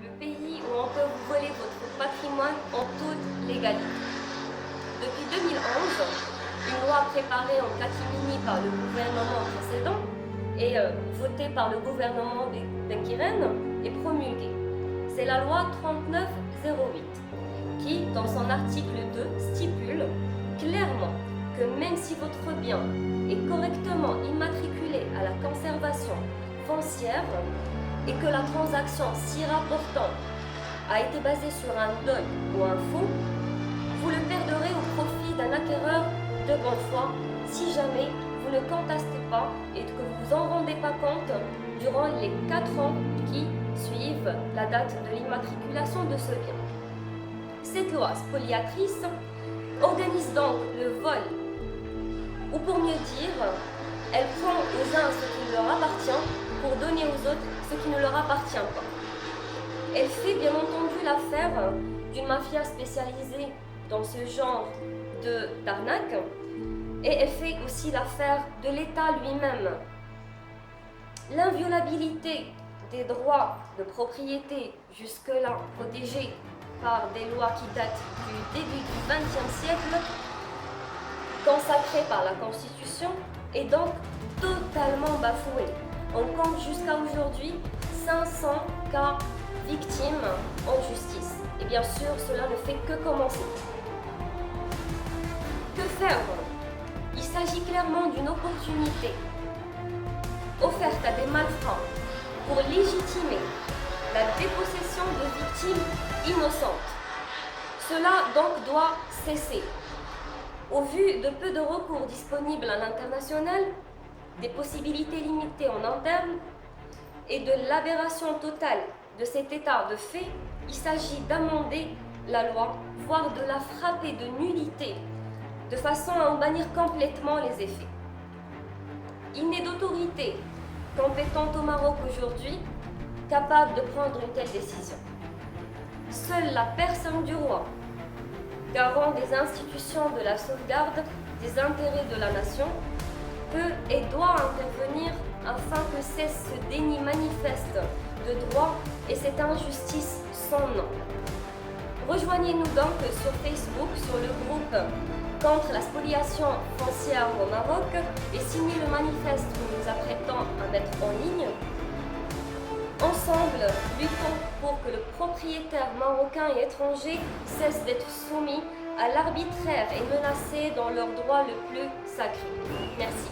le pays où on peut vous voler votre patrimoine en toute légalité. Depuis 2011, une loi préparée en catimini par le gouvernement précédent et votée par le gouvernement Benkiren est promulguée. C'est la loi 3908 qui, dans son article 2, stipule clairement que même si votre bien est correctement immatriculé à la conservation foncière et que la transaction si rapportante a été basée sur un don ou un faux, vous le perdrez au profit d'un acquéreur de bonne foi si jamais vous ne contestez pas et que vous vous en rendez pas compte durant les 4 ans qui suivent la date de l'immatriculation de ce bien. Cette loi spoliatrice organise donc le vol, ou pour mieux dire, elle prend aux uns ce qui leur appartient pour donner aux autres ce qui ne leur appartient pas. Elle fait bien entendu l'affaire d'une mafia spécialisée dans ce genre d'arnaque et elle fait aussi l'affaire de l'État lui-même. L'inviolabilité des droits de propriété jusque-là protégés par des lois qui datent du début du XXe siècle, consacrées par la Constitution, est donc totalement bafouée. On compte jusqu'à aujourd'hui 500 cas victimes en justice. Et bien sûr, cela ne fait que commencer. Que faire? Il s'agit clairement d'une opportunité offerte à des malfrats pour légitimer la dépossession de victimes innocentes. Cela donc doit cesser. Au vu de peu de recours disponibles à l'international, des possibilités limitées en interne et de l'aberration totale de cet état de fait, il s'agit d'amender la loi, voire de la frapper de nullité, de façon à en bannir complètement les effets. Il n'est d'autorité compétente au Maroc aujourd'hui capable de prendre une telle décision. Seule la personne du roi, garant des institutions de la sauvegarde des intérêts de la nation, peut et doit intervenir afin que cesse ce déni manifeste de droit et cette injustice sans nom. Rejoignez-nous donc sur Facebook, sur le groupe contre la spoliation foncière au Maroc et signez le manifeste que nous nous apprêtons à mettre en ligne. Ensemble, luttons pour que le propriétaire marocain et étranger cesse d'être soumis à l'arbitraire et menacé dans leur droit le plus sacré. Merci.